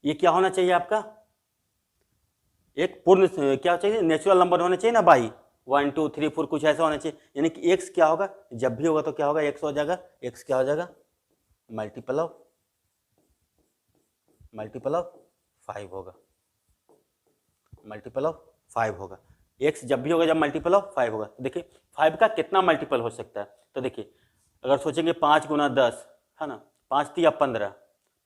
S1: ये क्या होना चाहिए आपका, एक पूर्ण क्या चाहिए नेचुरल नंबर होना चाहिए ना 22, 1 2 3 4 कुछ ऐसा होना चाहिए, यानी कि एक्स क्या होगा, जब भी होगा तो क्या होगा एक्स हो जाएगा, एक्स क्या हो जाएगा मल्टीपल ऑफ 5 होगा, मल्टीपल ऑफ 5 होगा। एक्स जब भी होगा जब मल्टीपल ऑफ 5 होगा। तो देखिए 5 का कितना मल्टीपल हो सकता है, तो देखिए अगर सोचेंगे 5 × 10 है ना, 5 × 3 = 15,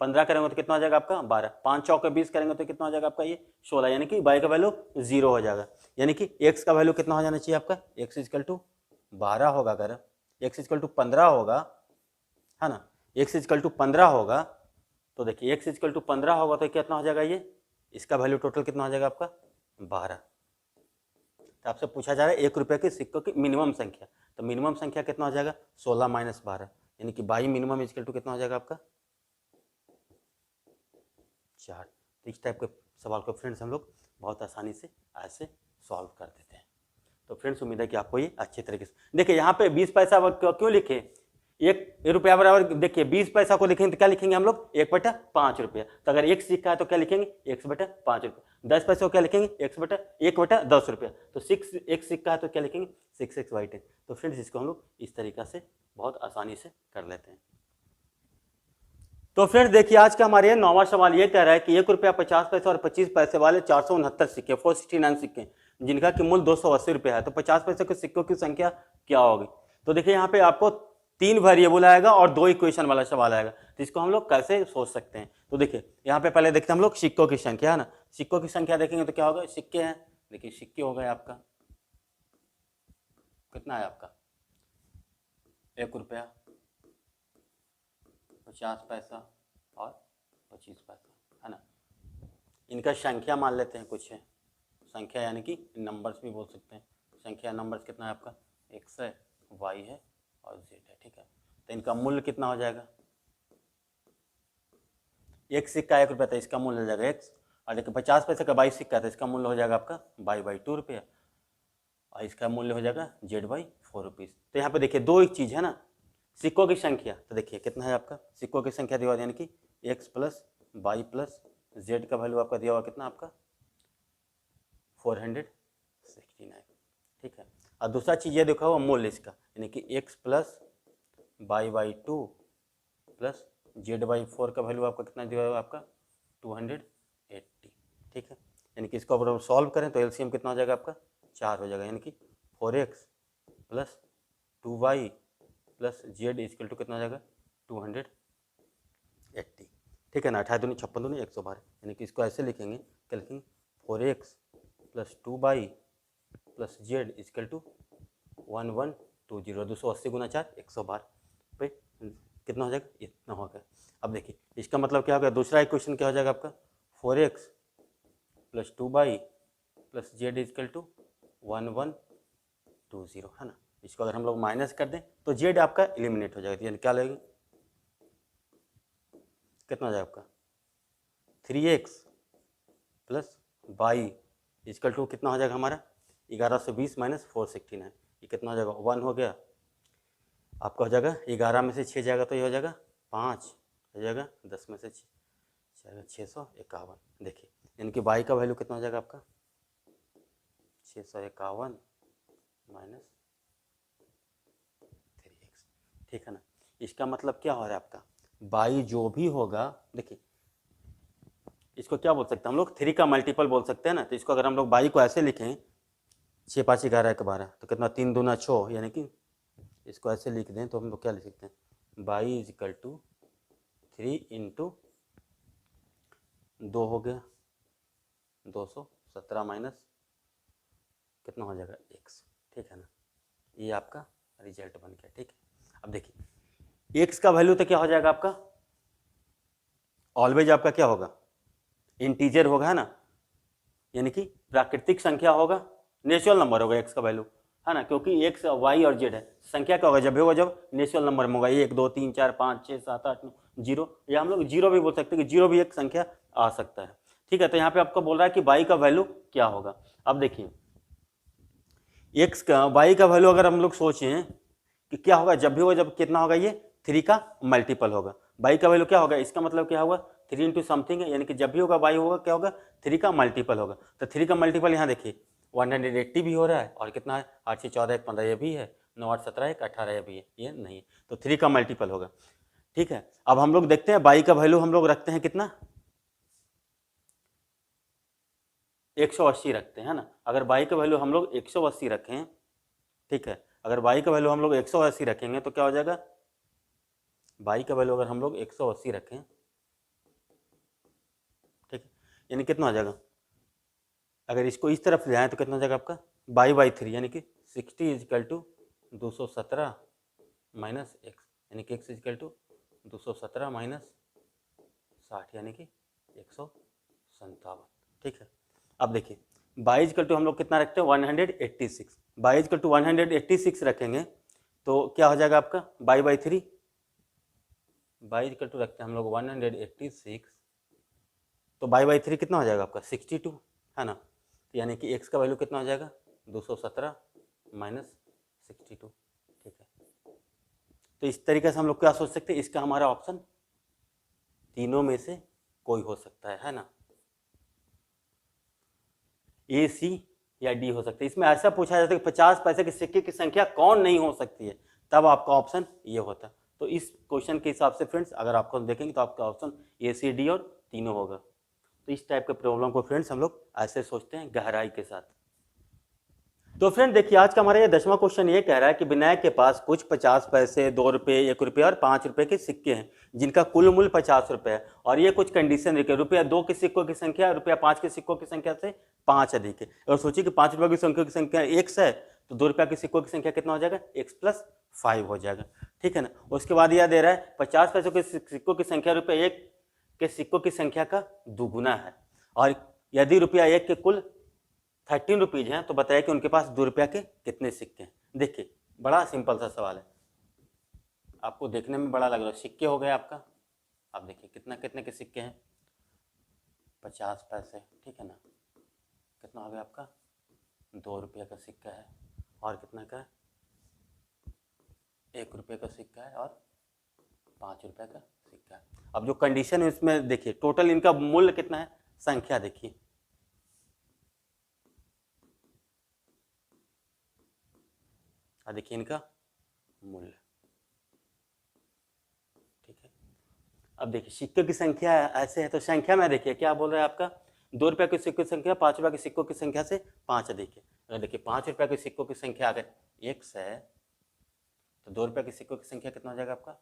S1: 15 करेंगे तो कितना हो जाएगा आपका 12, 5 × 4 = 20 करेंगे तो कितना हो जाएगा आपका ये 16, यानी कि y का वैल्यू 0 हो जाएगा, यानी कि x का वैल्यू कितना हो जाना चाहिए आपका x = 12 होगा, अगर x = 15 होगा है ना, x = 15 होगा तो देखिए x = 15 होगा तो कितना हो जाएगा ये, इसका वैल्यू टोटल कितना हो जाएगा आपका 12। तो आपसे पूछा जा रहा है 1 रुपये के सिक्कों की मिनिमम संख्या, तो मिनिमम संख्या कितना हो जाएगा 16 - 12, यानी कि 22 मिनिमम = कितना हो जाएगा आपका 4। तो इस टाइप के सवाल को फ्रेंड्स हम लोग बहुत आसानी से ऐसे सॉल्व कर देते हैं। तो फ्रेंड्स उम्मीद है कि आपको ये अच्छे तरीके से, देखिए यहाँ पे 20 पैसा क्यों लिखे, 1 रुपया बराबर, देखिए 20 पैसा को लिखेंगे तो क्या लिखेंगे हम लोग 1/5 रुपया, तो अगर एक सिक्का है तो क्या लिखेंगे 1/5 रुपया, 10 पैसे को क्या लिखेंगे 1/10 रुपया, तो 6 एक सिक्का है तो क्या लिखेंगे 6x/10। तो फ्रेंड्स इसको हम लोग इस तरीका से बहुत आसानी से कर लेते हैं। तो फ्रेंड्स देखिए आज का हमारे 9वां सवाल ये कह रहा है कि 1 रुपया 50 पैसे और 25 पैसे वाले 469 सिक्के 469 सिक्के जिनका कि मूल्य 280 रुपया है, तो 50 पैसे के सिक्कों की संख्या क्या होगी। तो देखिए यहाँ पे आपको 3 वेरिएबल आएगा और 2 इक्वेशन वाला सवाल आएगा, तो इसको हम लोग कैसे सोच सकते हैं। तो देखिए यहाँ पे पहले देखते हैं हम लोग सिक्कों की संख्या, है ना, सिक्कों की संख्या देखेंगे तो क्या होगा, सिक्के हैं, देखिए सिक्के हो गए आपका कितना है आपका 1 रुपया 50 पैसा और 25 पैसा, है ना। इनका संख्या मान लेते हैं, कुछ है संख्या यानी कि नंबर्स भी बोल सकते हैं, संख्या नंबर्स कितना है आपका x है, y है और z है, ठीक है। तो इनका मूल्य कितना हो जाएगा, एक सिक्का 1 रुपया था, इसका मूल्य हो जाएगा x, और देखिए 50 पैसे का 22 सिक्का था, इसका मूल्य हो जाएगा आपका y/2 रुपया, और इसका मूल्य हो जाएगा z/4 रुपीज़। तो यहाँ पे देखिए 2 एक चीज़ है ना, सिक्कों की संख्या, तो देखिए कितना है आपका सिक्कों की संख्या दिया हुआ, यानी कि x + y + z का वैल्यू आपका दिया हुआ कितना आपका 469, ठीक है। और दूसरा चीज़ ये देखा हुआ मूल्य इसका, यानी कि x + y/2 प्लस z/4 का वैल्यू आपका कितना दिया हुआ आपका 280, ठीक है। यानी कि इसको अगर हम सॉल्व करें तो एलसीएम कितना हो जाएगा आपका 4 हो जाएगा, यानी कि 4x plus 2y plus z equal to कितना हो जाएगा 280, ठीक है ना। 28 दूनी 56 दूनी 112, यानी कि इसको ऐसे लिखेंगे, क्या लिखेंगे 4x plus 2y plus z equal to 1120, 280 गुना 4 112 पे कितना हो जाएगा, इतना हो गया। अब देखिए इसका मतलब क्या हो गया, दूसरा इक्वेशन क्या हो जाएगा आपका 4x plus 2y plus z equal to 1120, है ना। इसको अगर हम लोग माइनस कर दें तो z आपका एलिमिनेट हो जाएगा, यानी क्या लगेगा, कितना हो जाएगा आपका 3x plus y equal to कितना हो जाएगा हमारा 1120 माइनस 469, ये कितना हो जाएगा 1 हो गया आपका, हो जाएगा 11 में से 6 जाएगा तो ये हो जाएगा 5 हो जाएगा, 10 में से 6 जाएगा 651। देखिए यानी कि y का वैल्यू कितना हो जाएगा आपका 651 माइनस 3x, ठीक है ना। इसका मतलब क्या हो रहा है आपका y जो भी होगा, देखिए इसको क्या बोल सकते हैं हम लोग 3 का मल्टीपल बोल सकते हैं ना। तो इसको अगर हम लोग y को ऐसे लिखें 6 5 11 1 12 तो कितना 3 दूना 6, यानी कि इसको ऐसे लिख दें तो हम लोग क्या लिख सकते हैं y is equal to 3 into 2 हो गया 217 माइनस कितना हो जाएगा x, ठीक है ना। ये आपका रिजल्ट बन गया, ठीक है। अब देखिए x का वैल्यू तो क्या हो जाएगा आपका ऑलवेज आपका क्या होगा इंटीजर होगा, है ना, यानी कि प्राकृतिक संख्या होगा, नेचुरल नंबर होगा x का वैल्यू, है ना, क्योंकि x y और z है। संख्या क्या होगा जब भी होगा जब नेचुरल नंबर में होगा, 1 2 3 4 5 6 7 8 9 0, या हम लोग जीरो भी बोल सकते हैं कि जीरो भी एक संख्या आ सकता है, ठीक है। तो यहाँ पे आपको बोल रहा है कि y का वैल्यू क्या होगा। अब देखिए x का y का वैल्यू अगर हम लोग सोचें कि क्या होगा जब भी होगा जब कितना होगा ये 3 का मल्टीपल होगा, y का वैल्यू क्या होगा, इसका मतलब क्या होगा 3 इंटू समथिंग है, यानी कि जब भी होगा y होगा क्या होगा 3 का मल्टीपल होगा। तो 3 का मल्टीपल यहाँ देखिए 180 भी हो रहा है और कितना है 8 6 14 1 15 ये भी है, 9 8 17 1 18 ये भी है, ये नहीं है, तो 3 का मल्टीपल होगा, ठीक है। अब हम लोग देखते हैं y का वैल्यू हम लोग रखते हैं कितना 180 रखते हैं, है ना। अगर y का वैल्यू हम लोग 180 रखें, ठीक है, अगर y का वैल्यू हम लोग 180 रखेंगे तो क्या हो जाएगा y का वैल्यू अगर हम लोग 180 रखें, ठीक है, यानी कितना हो जाएगा अगर इसको इस तरफ ले आए तो कितना हो जाएगा आपका y/3, यानी कि 60 इजकल टू 217 माइनस एक्स, यानी कि x इजकल टू 217 माइनस 60, यानी कि 157, ठीक है। अब देखिए y इजकल टू हम लोग कितना रखते हैं 186, y इजकल टू 186 रखेंगे तो क्या हो जाएगा आपका y/3, y इजकल टू रखते हैं हम लोग 186, तो y/3 कितना हो जाएगा आपका 62, है ना। यानी कि x का वैल्यू कितना हो जाएगा 217 माइनस 62, ठीक है। तो इस तरीके से हम लोग क्या सोच सकते हैं, इसका हमारा ऑप्शन तीनों में से कोई हो सकता है ना, ए सी या डी हो सकता है। इसमें ऐसा पूछा जाता है कि 50 पैसे के सिक्के की संख्या कौन नहीं हो सकती है, तब आपका ऑप्शन ये होता है। तो इस क्वेश्चन के हिसाब से फ्रेंड्स अगर आपको देखेंगे तो आपका ऑप्शन ए सी डी और तीनों होगा। तो इस टाइप के प्रॉब्लम को फ्रेंड्स हम लोग ऐसे सोचते हैं गहराई के साथ। तो फ्रेंड देखिए आज का हमारा ये 10वां क्वेश्चन ये कह रहा है कि विनायक के पास कुछ 50 पैसे 2 रुपये 1 रुपये और 5 रुपये के सिक्के हैं जिनका कुल मूल्य 50 रुपये है, और ये कुछ कंडीशन देखिए ₹2 के सिक्कों की संख्या ₹5 के सिक्कों की संख्या से 5 अधिक है। और सोचिए कि 5 रुपये की सिक्कों की संख्या x है तो ₹2 के सिक्कों की संख्या कितना हो जाएगा x प्लस 5 हो जाएगा, ठीक है ना। उसके बाद यह दे रहा है 50 पैसों के सिक्कों की संख्या ₹1 के सिक्कों की संख्या का दुगुना है, और यदि ₹1 के कुल 13 रुपीज हैं तो बताया कि उनके पास ₹2 के कितने सिक्के हैं। देखिए बड़ा सिंपल सा सवाल है, आपको देखने में बड़ा लग रहा है, सिक्के हो गए आपका। आप देखिए कितना कितने के सिक्के हैं 50 पैसे, ठीक है ना, कितना हो गया आपका ₹2 का सिक्का है, और कितना का ₹1 का सिक्का है, और ₹5 का सिक्का है। अब जो कंडीशन है इसमें देखिए टोटल इनका मूल्य कितना है, संख्या देखिए देखिए इनका मूल्य अब देखिए सिक्के की संख्या ऐसे है तो संख्या में देखिए क्या बोल रहा है आपका 2 रुपये के सिक्कों की संख्या 5 रुपये के सिक्कों की संख्या से 5 है। देखिए अगर देखिए 5 रुपये के सिक्कों की संख्या अगर x है तो 2 रुपये के सिक्कों की संख्या कितना हो जाएगा आपका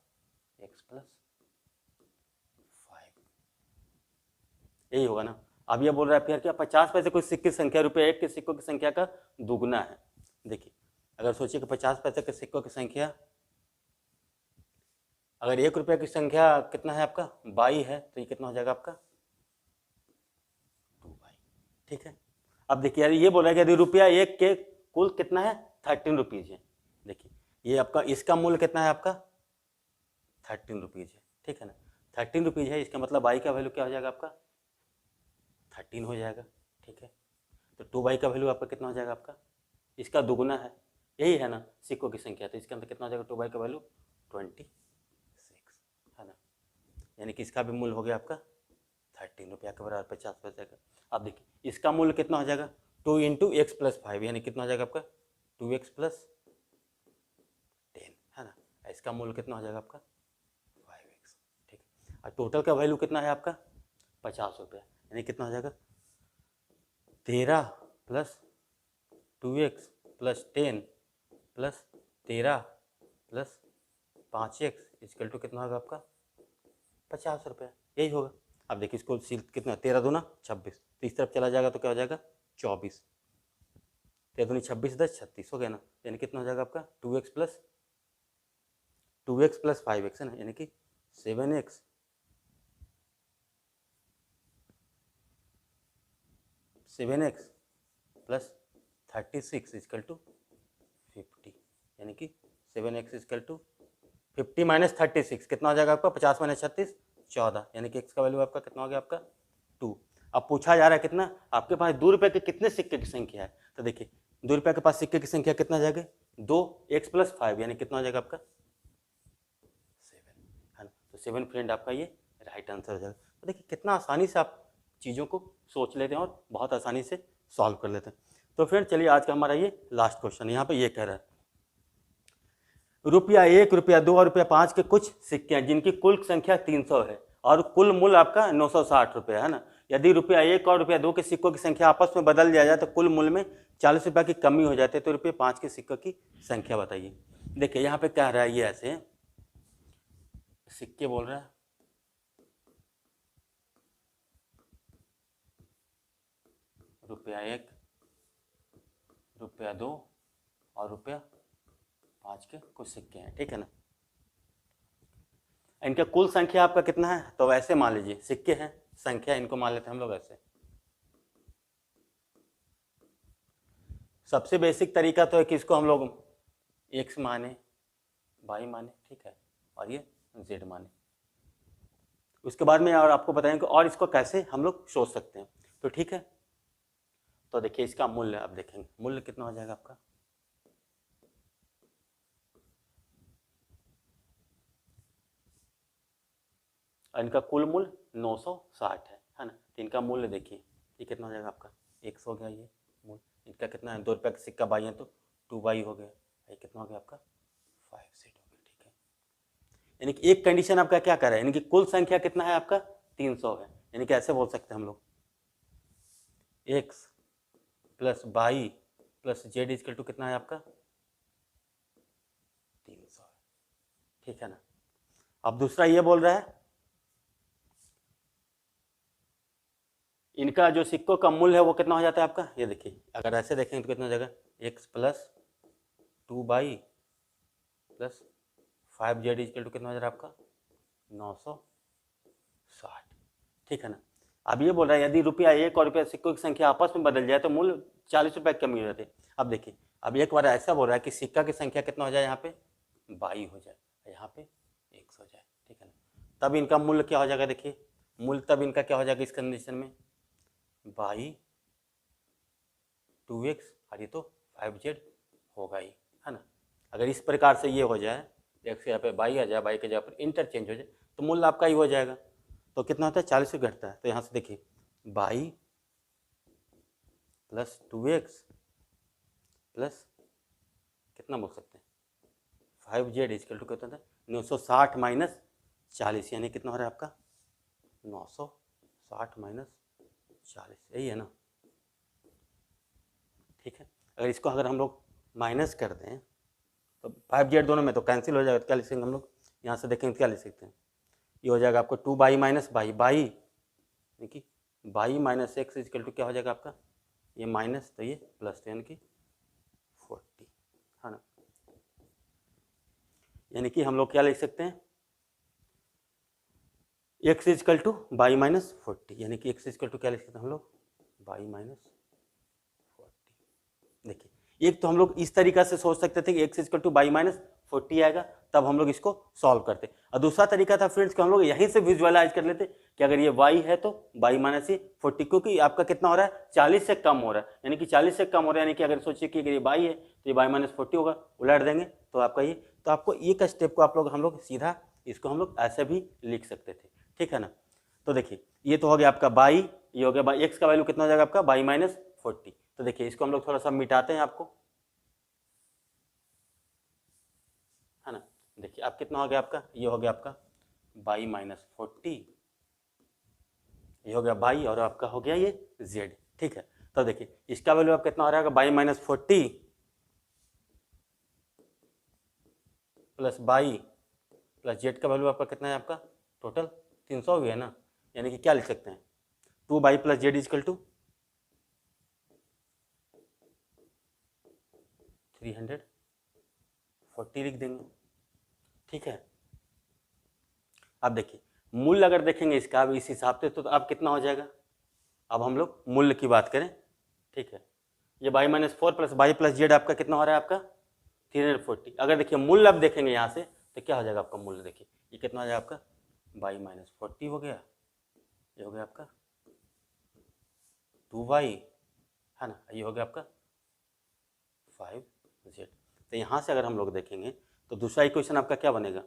S1: x + 5, यही होगा ना। अब ये बोल रहा है फिर क्या 50 पैसे कोई सिक्के की संख्या रुपये 1 के सिक्कों की संख्या का दुगुना है। देखिए अगर सोचिए कि 50 पैसे के सिक्कों की संख्या अगर 1 रुपये की संख्या कितना है आपका 22 है तो ये कितना हो जाएगा आपका 2 ठीक है। अब देखिए यार ये बोल रहा है कि यदि रुपया 1 के कुल कितना है 13 रुपीज़ है। देखिए ये आपका इसका मूल्य कितना है आपका 13 रुपीज़ है, ठीक है ना। 13 रुपीज़ है, इसका मतलब y का वैल्यू क्या हो जाएगा आपका 13 हो जाएगा, ठीक है। तो 2y का वैल्यू आपका कितना हो जाएगा आपका इसका दुगुना है, यही है ना सिक्कों की संख्या, तो इसके अंदर कितना हो जाएगा 2y का वैल्यू 26 है ना। यानी कि इसका भी मूल्य हो गया आपका 13 रुपया के बराबर 50 पैसे का। अब देखिए इसका मूल्य कितना हो जाएगा 2 × x + 5 यानी कितना हो जाएगा आपका 2x + 10 है ना। इसका मूल्य कितना हो जाएगा आपका 5x, ठीक है। और टोटल का वैल्यू कितना है आपका 50 रुपया, यानी कितना हो जाएगा 13 + 2x + 10 + 13 + 5x = कितना होगा आपका 50 रुपया, यही होगा। अब देखिए इसको कितना 13 दूना 26, तो इस तरफ चला जाएगा तो क्या हो जाएगा 24, 13 दूनी 26 10 36 हो गया ना। यानी कितना हो जाएगा आपका 2x + 5x है ना, यानी कि 7x + 36 = 50, यानी कि 7x = 50 - 36 कितना हो जाएगा आपका 50 - 36 14, यानी कि x का वैल्यू आपका कितना हो गया आपका 2। अब पूछा जा रहा है कितना आपके पास 2 रुपये के कितने सिक्के की संख्या है, तो देखिए 2 रुपये के पास सिक्के की संख्या कितना जाएगा 2, x + 5 यानी कितना हो जाएगा आपका 7 है ना। तो 7 फ्रेंड आपका ये राइट आंसर हो जाएगा। तो देखिए कितना आसानी से आप चीज़ों को सोच लेते हैं और बहुत आसानी से सॉल्व कर लेते हैं। तो फ्रेंड चलिए आज का हमारा ये लास्ट क्वेश्चन यहाँ पे ये कह रहा है रुपया 1, रुपया 2 और रुपया 5 के कुछ सिक्के हैं जिनकी कुल संख्या 300 है और कुल मूल्य आपका 960 रुपया है ना। यदि रुपया 1 और रुपया 2 के सिक्कों की संख्या आपस में बदल दिया जाए तो कुल मूल्य में 40 रुपया की कमी हो जाती है, तो रुपये 5 के सिक्कों की संख्या बताइए। देखिए यहाँ पे कह रहा है ये ऐसे सिक्के बोल रहा है रुपया 1, रुपया 2 और रुपया 5 के कुछ सिक्के हैं, ठीक है ना। इनका कुल संख्या आपका कितना है, तो वैसे मान लीजिए सिक्के हैं संख्या इनको मान लेते हैं हम लोग ऐसे। सबसे बेसिक तरीका तो है कि इसको हम लोग x माने y माने, ठीक है, और ये z माने। उसके बाद में और आपको बताएंगे और इसको कैसे हम लोग सोच सकते हैं, तो ठीक है। तो देखिए इसका मूल्य अब देखेंगे मूल्य कितना हो जाएगा आपका इनका कुल मूल्य 960 है ना। तो इनका मूल्य देखिए ये कितना हो जाएगा आपका 100 हो गया, ये मूल्य इनका कितना है 2 रुपये का सिक्का बाई है तो 2y हो गया, ये कितना हो गया आपका 5z हो गया, ठीक है। यानी कि एक कंडीशन आपका क्या कर रहा है, यानी कि कुल संख्या कितना है आपका 300 है, यानी कि ऐसे बोल सकते हैं हम लोग x + y + z = कितना है आपका 300, ठीक है ना। अब दूसरा ये बोल रहा है इनका जो सिक्कों का मूल्य है वो कितना हो जाता है आपका, ये देखिए अगर ऐसे देखेंगे तो कितना हो जाएगा x + 2y + 5z = कितना हो जाएगा आपका 960, ठीक है ना। अब ये बोल रहा है यदि रुपया 1 और रुपया सिक्कों की संख्या आपस में बदल जाए तो मूल्य 40 रुपये की कमी हो जाती है। अब देखिए अब एक बार ऐसा बोल रहा है कि सिक्का की संख्या कितना हो जाए यहाँ पे 22 हो जाए, यहाँ पे 100 हो जाए, ठीक है ना। तब इनका मूल्य क्या हो जाएगा, देखिए मूल्य तब इनका क्या हो जाएगा इस कंडीशन में y 2x और ये तो 5z होगा ही, है ना। अगर इस प्रकार से ये हो जाए x यहाँ पे y आ जाए, y के जगह पर इंटरचेंज हो जाए तो मूल्य आपका ही हो जाएगा। तो कितना होता है 40 से घटता है, तो यहाँ से देखिए y + 2x + कितना बोल सकते हैं 5z = कितना था 960 - 40 यानी कितना हो रहा है आपका 960 माइनस 40, यही है ना। ठीक है, अगर इसको अगर हम लोग माइनस कर दें तो 5z दोनों में तो कैंसिल हो जाएगा, तो क्या लिख सकते हम लोग, यहाँ से देखेंगे तो क्या लिख सकते हैं, ये हो जाएगा आपको 2 माइनस बाई देखिए y minus x equal to क्या हो जाएगा आपका, ये माइनस तो ये प्लस, तो यानी कि 40 है ना। यानी कि हम लोग क्या लिख सकते हैं, x equal to y minus 40, यानी कि एक्स इजकल टू क्या लिख सकते हैं हम लोग, बाई माइनस 40। देखिए एक तो हम लोग इस तरीका से सोच सकते थे कि x equal to y minus 40 आएगा, तब हम लोग इसको सॉल्व करते। और दूसरा तरीका था फ्रेंड्स कि हम लोग यहीं से विजुअलाइज कर लेते कि अगर ये y है तो बाई माइनस 40, क्योंकि आपका कितना हो रहा है 40 से कम हो रहा है, यानी कि 40 से कम हो रहा है, यानी कि अगर सोचिए कि अगर ये y है तो ये बाई माइनस 40 होगा, उलट देंगे तो आपका ये, तो आपको एक स्टेप को आप लोग हम लोग सीधा इसको हम लोग ऐसे भी लिख सकते थे, ठीक है ना। तो देखिए ये तो हो गया आपका बाई, ये हो गया बाई, एक्स का वैल्यू कितना हो जाएगा आपका बाई माइनस 40। तो देखिए इसको हम लोग थोड़ा सा मिटाते हैं आपको, है ना। देखिए अब कितना हो गया आपका, ये हो गया आपका बाई माइनस 40, ये हो गया बाई और आपका हो गया ये z, ठीक है। तो देखिए इसका वैल्यू आप कितना हो रहा है by minus 40 plus by plus Z का वैल्यू आपका कितना है, आपका टोटल 300 भी है ना, यानी कि क्या लिख सकते हैं 2 y plus z equal to 340 लिख देंगे, ठीक है। अब देखिए मूल्य अगर देखेंगे इसका अब इस हिसाब से तो अब कितना हो जाएगा, अब हम लोग मूल्य की बात करें, ठीक है। ये by minus 4 plus by plus Z आपका कितना हो रहा है आपका 340। अगर देखिए मूल्य अब देखेंगे यहाँ से तो क्या हो जाएगा आपका मूल्य, देखिए ये कितना हो जाएगा आपका बाई माइनस 40 हो गया, ये हो गया आपका 2y है ना, ये हो गया आपका 5z। तो यहाँ से अगर हम लोग देखेंगे तो दूसरा इक्वेशन आपका क्या बनेगा,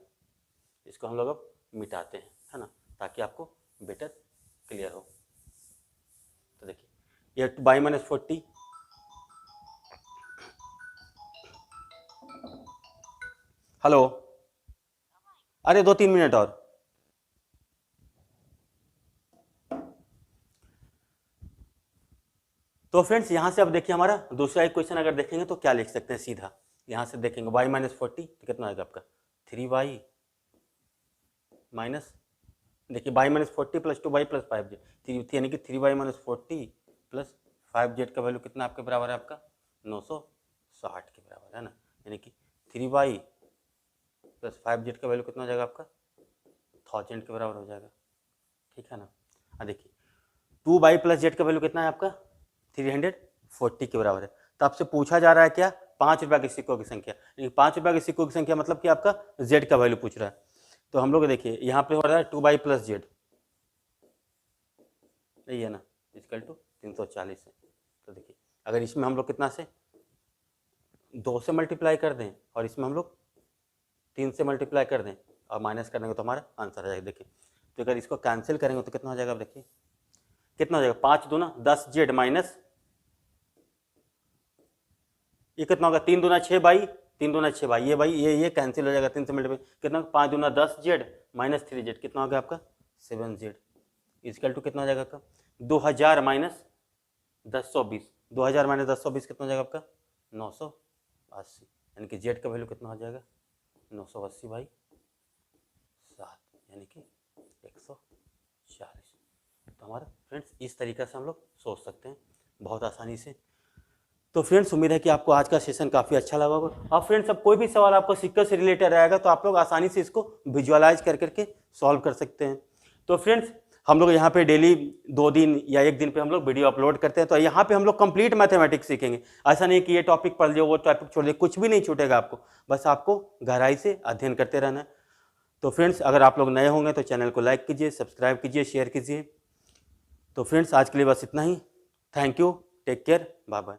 S1: इसको हम लोग अब मिटाते हैं, है ना, ताकि आपको बेटर क्लियर हो। तो देखिए ये बाई माइनस 40 हेलो, अरे 2-3 मिनट और। तो फ्रेंड्स यहाँ से अब देखिए हमारा दूसरा इक्वेशन अगर देखेंगे तो क्या लिख सकते हैं, सीधा यहाँ से देखेंगे y माइनस 40 तो कितना आएगा आपका 3y माइनस, देखिए y minus 40 plus 2y plus 5z, यानी कि 3y माइनस 40 प्लस 5z का वैल्यू कितना आपके बराबर है, आपका 960 के बराबर है ना, यानी कि 3y प्लस 5z का वैल्यू कितना हो जाएगा आपका 1000 के बराबर हो जाएगा, ठीक है ना। हाँ देखिए 2y प्लस जेड का वैल्यू कितना है आपका 340 के बराबर है। तो आपसे पूछा जा रहा है क्या 5 रुपये के सिक्कों की संख्या, 5 रुपये के सिक्कों की संख्या मतलब कि आपका z का वैल्यू पूछ रहा है। तो हम लोग देखिए यहाँ पे हो रहा है 2y प्लस जेड, यही है ना, इक्वल टू 340 है। तो देखिए अगर इसमें हम लोग कितना से 2 से मल्टीप्लाई कर दें और इसमें हम लोग 3 से मल्टीप्लाई कर दें और माइनस कर देंगे तो हमारा आंसर आ जाएगा। देखिए तो अगर इसको कैंसिल करेंगे तो कितना हो जाएगा, अब देखिए कितना हो जाएगा 5 दूना 10z माइनस ये कितना होगा 3 दूना 6 बाई 3 दूना 6 बाई, ये भाई ये कैंसिल हो जाएगा 3 से मल्टीप्लाई, कितना 5 दूना 10z माइनस 3z कितना हो गया आपका 7z इजकल टू कितना हो जाएगा आपका 2000 माइनस 1020, 2000 माइनस 1020 कितना हो जाएगा आपका 980, यानी कि z का वैल्यू कितना हो जाएगा 980 बाई 7 यानी कि 140। तो हमारा फ्रेंड्स इस तरीक़े से हम लोग सोच सकते हैं बहुत आसानी से। तो फ्रेंड्स उम्मीद है कि आपको आज का सेशन काफ़ी अच्छा लगा होगा। और फ्रेंड्स अब कोई भी सवाल आपको सिक्के से रिलेटेड आएगा तो आप लोग आसानी से इसको विजुअलाइज कर करके सॉल्व कर सकते हैं। तो फ्रेंड्स हम लोग यहाँ पे डेली 2 दिन या 1 दिन पे हम लोग वीडियो अपलोड करते हैं, तो यहाँ पे हम लोग कंप्लीट मैथमेटिक्स सीखेंगे। ऐसा नहीं कि ये टॉपिक पढ़ लियो वो टॉपिक छोड़ लियो, कुछ भी नहीं छूटेगा आपको, बस आपको गहराई से अध्ययन करते रहना है। तो फ्रेंड्स अगर आप लोग नए होंगे तो चैनल को लाइक कीजिए, सब्सक्राइब कीजिए, शेयर कीजिए। तो फ्रेंड्स आज के लिए बस इतना ही। Thank you, take care, bye bye.